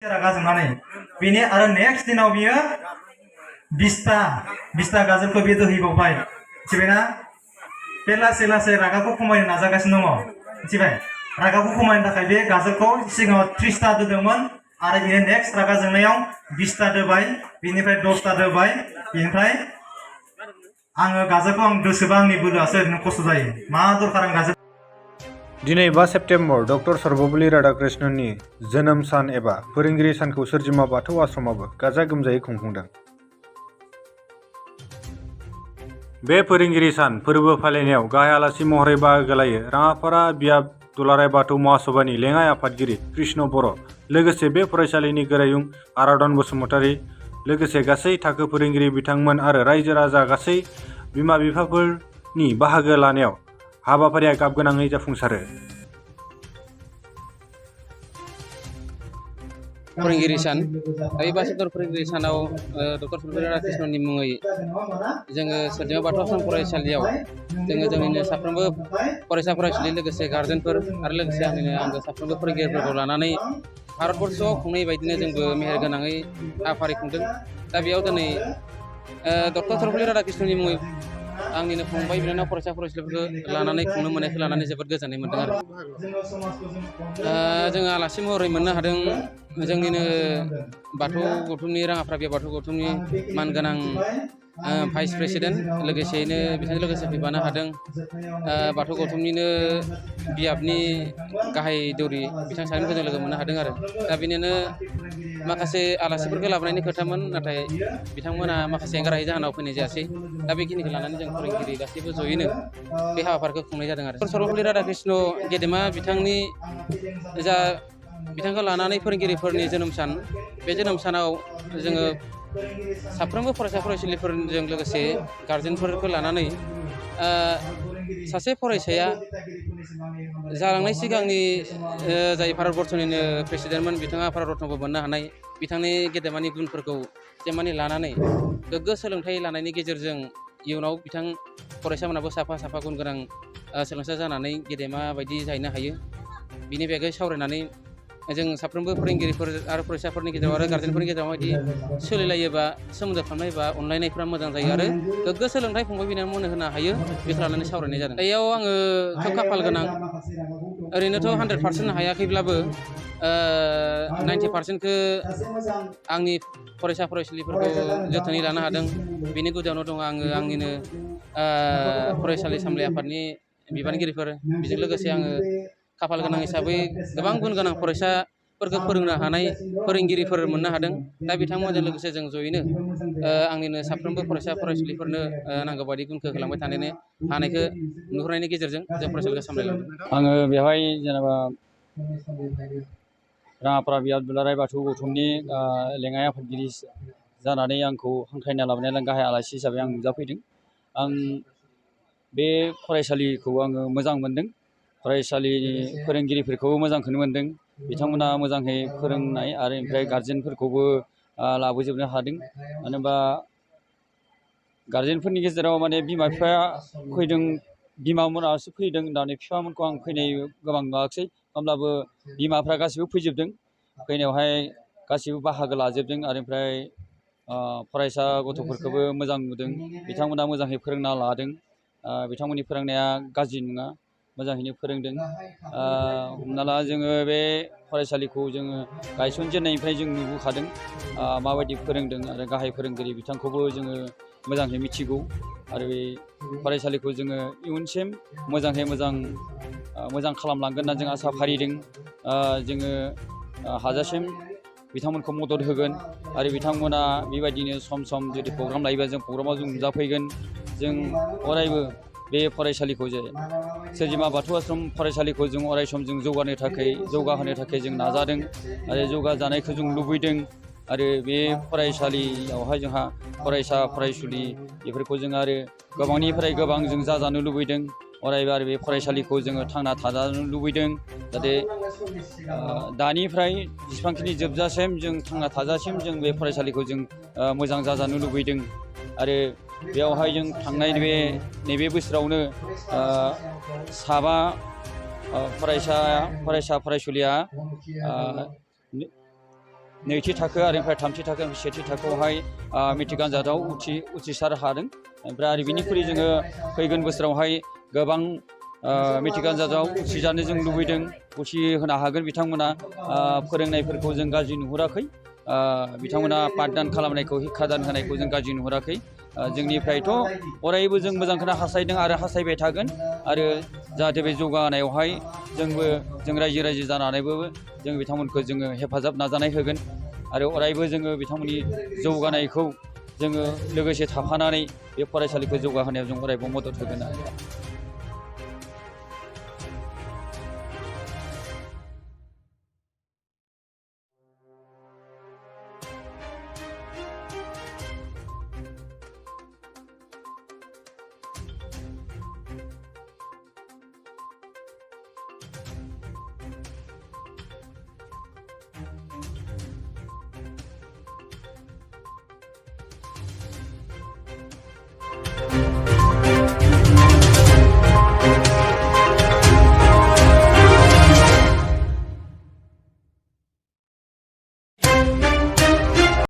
रागा जोंनानै बेनि आरो नेक्स्ट दिनाव बियो 20टा गाजरखौ बियो दोहैबावबाय मिथिबायना बे लासै लासै रागाखौ खमायनो नाजागासिनो दङ मिथिबाय रागाखौ खमायनो थाखाय बे गाजरखौ सिगाङाव 30टा दोदोंमोन आरो बियो नेक्स्ट रागा जोंनायाव 20टा दोबाय बिनिफ्राय 10टा दोबाय बिनिफ्राय आङो गाजरखौ आं दोसोबा आंनि बोलोआसो ओरैनो खस्थ' जायो मा दरखार आं गाजर दिनै 5 सेप्तेम्बर डक्टर सर्वपल्ली राधाकृष्णननि जोनोम सान एबा फोरोंगिरि सानखौ सोरजिमा बाथौ आश्रमाबो गाजा गोमजायै खुंफुंदों। बे फोरोंगिरि सान फोरबो फालिनायाव गाहाय आलासि महरै बाहागो लायो राङापारा बियाब दुलाराय बाथौ महासभानि लेङाइ आफादगिरि कृष्ण बर', लोगोसे बे फरायसालिनि गोरायुं आराधन बसुमतारी, लोगोसे गासै थाखो फोरोंगिरि बिथांमोन आरो रायजो राजा गासै बिमा बिफाफोरनि बाहागो लानायाव हाबाफारिया गाबगोनाङै जाफुंसारो। फोरोंगिरि सान बे 5 सेप्तेम्बर फोरोंगिरि सानाव डक्टर सर्वपल्ली राधाकृष्णननि मुङै जोङो सोरजिमा बाथौ आश्रम फरायसालियाव जोङो जोंनिनो साफ्रोमबो फरायसा फरायसुलि लोगोसे गार्जेनफोर आरो लोगोसे आंनिनो आंगो साफ्रोमबो फोरोंगिरिफोरखौ लानानै भारतबर्षआव खुंनाय बायदिनो जोंबो मेहेर गोनाङै हाबाफारि खुंदों। दा बेयाव दिनै डक्टर सर्वपल्ली राधाकृष्णननि मुङै आंनिनो फंबाय बिनानाव फरायसा फरायसुलिफोरखौ लानानै खुंनो मोननायखौ लानानै जोबोद गोजोननाय मोन्दों आरो जोङो आलासि महरै मोननो हादों जोंनिनो बाथौ गौथुमनि राङापारा बियाब बाथौ गौथुमनि मानगोनां भाइस प्रेसिडेन्ट लोगोसेयैनो बिथांजों लोगोसे फैफानो हादों बाथौ गौथुमनिनो बियाबनि गाहाय दौरि बिथां सानैखौ जों लोगो मोननो हादों आरो दा बेनिनो माखासे आलासिफोरखौ लाबोनायनि खोथामोन नाथाय बिथांमोना माखासे एंगारहायै जाहोनाव फैनाय जायासै। दा बेखिनिखौ लानानै जों फोरोंगिरि गासैबो जयैनो बे हाबाफारिखौ खुंनाय जादों आरो सर्वपल्ली राधाकृष्ण गेदेमा बिथांनि जा बिथांखौ लानानै फोरोंगिरिफोरनि जोनोम सान बे जोनोम सानाव जोङो साफ्रोमबो फरायसा फरायसुलिफोरजों लोगोसे गार्जेनफोरखौ लानानै सासे फरायसाया जालांनाय सिगांनि जाय भारतबर्षनिनो प्रेसिडेन्टमोन बिथाङा भारत रत्नबो मोननो हानाय बिथांनि गेदेमानि गुनफोरखौ जेमानि लानानै गोग्गो सोलोंथाइ लानायनि गेजेरजों इयुनाव बिथां फरायसामोनाबो साफा साफा गुन गोनां सोलोंसा जानानै गेदेमा बायदि जाहैनो हायो बिनि बागै सावरायनानै जों साफ्रोमबो फोरोंगिरिफोर आरो फरायसाफोरनि गेजेराव आरो गार्जेनफोरनि गेजेराव माबायदि सोलिलायोबा सोमोन्दो खालामनाय बा अनलायनायफ्रा मोजां जायो आरो गोग्गो सोलोंथाइ फंबाय बिनानावमोननो होनो हायो बेखौ लानानै सावरायनाय जादों। बेयाव आङो खोब खाफाल गोनां ओरैनोथ' 100% हायाखैब्लाबो 90%खौ आंनि फरायसा फरायसुलिफोरखौ जोथोनै लानो हादों। बेनि गुदियावनो दङ आङो आंनिनो फरायसालि सामलाय आफादनि बिबानगिरिफोर बेजों लोगोसे आङो खाफाल गोनां हिसाबै गोबां गुन गोनां फरायसाफोरखौ फोरोंनो हानाय फोरोंगिरिफोर मोननो हादों। दा बिथांमोनजों लोगोसे जों जयैनो आंनिनो साफ्रोमबो फरायसा फरायसुलिफोरनो नांगौ बायदि गुनखौ होलांबाय थानायनि हानायखौ नुहुरनायनि गेजेरजों जों फरायसालिखौ सामलायलांदों। आङो बेवहाय जेनेबा राङापारा बियाब दुलाराय बाथौ गौथुमनि लेङाइ आफादगिरि जानानै आंखौ हांख्रायना लाबोनाय गाहाय आलासि हिसाबै आं नुजाफैदों। आं बे फरायसालिखौ आङो मोजां मोनदों। फरायसालिनि फोरोंगिरिफोरखौबो मोजांखौनो मोनदों। बिथांमोना मोजाङै फोरोंनाय आरो ओमफ्राय गार्जेनफोरखौबो लाबोजोबनो हादों। मानो होनबा गार्जेनफोरनि गेजेराव माने बिमा बिफाया फैदों बिमामोनासो फैदों होननानै बिफामोनखौ आं फैनाय गोबां नुवाखिसै। होमब्लाबो बिमाफ्रा गासैबो फैजोबदों। फैनायावहाय गासैबो बाहागो लाजोबदों आरो ओमफ्राय फरायसा गथ'फोरखौबो मोजां नुदों। बिथांमोना मोजाङै फोरोंना लादों। बिथांमोननि फोरोंनाया गाज्रि नङा, मोजाङैनो फोरोंदों। हमना ला जोङो बे फरायसालिखौ जोङो गायसनजेननायनिफ्राय जों नुबोखादों माबायदि फोरोंदों आरो गाहाय फोरोंगिरि बिथांखौबो जोङो मोजाङै मिथिगौ आरो बे फरायसालिखौ जोङो इयुनसिम मोजाङै मोजां खालामलांगोन होनना जों आसा फारिदों। जोङो हाजासिम बिथांमोनखौ मदद होगोन आरो बिथांमोना बेबायदिनो सम सम जुदि प्रग्राम लायोबा जों प्रग्रामाव जों नुजाफैगोन। जों अरायबो बे फरायसालिखौ जे सोरजिमा बाथौ आश्रम फरायसालिखौ जों अराय सम जों जौगाहोनो थाखाय जों नाजादों आरो जौगाजानायखौ जों लुबैदों। आरो बे फरायसालियावहाय जोंहा फरायसा फरायसुलि बेफोरखौ जों आरो गोबांनिफ्राय गोबां जों जाजानो लुबैदों। अरायबो आरो बे फरायसालिखौ जोङो थांना थाजानो लुबैदों। जाहाथे दानिफ्राय जेसेबांखिनि जोबजासिम जों थांना थाजासिम जों बे फरायसालिखौ जों मोजां जाजानो लुबैदों। आरो बेयावहाय जों थांनाय नैबे बोसोरावनो 7 फरायसा फरायसुलिया नैथि थाखो आरो ओमफ्राय थामथि थाखो सेथि थाखोआवहाय मेट्रिक आनजादाव उथ्रिसार हादों। ओमफ्राय आरो बिनिख्रुइ जोङो फैगोन बोसोरावहाय गोबां मेट्रिक आनजादाव उथ्रिजानो जों लुबैदों। उथ्रिहोनो हागोन बिथांमोना फोरोंनायफोरखौ जों गाज्रि नुहुराखै। बिथांमोना पाठदान खालामनायखौ हिक्खादान होनायखौ जों गाज्रि नुहुराखै। जोंनिफ्रायथ' अरायबो जों मोजांखौनो हास्थायदों आरो हास्थायबाय थागोन। आरो जाहाथे बे जौगानायावहाय जों रायजो जानानैबो जों बिथांमोनखौ जोङो हेफाजाब नाजानाय होगोन। आरो अरायबो जोङो बिथांमोननि जौगानायखौ जोङो लोगोसे थाफानानै बे फरायसालिखौ जौगाहोनायाव जों अरायबो मदद होगोन।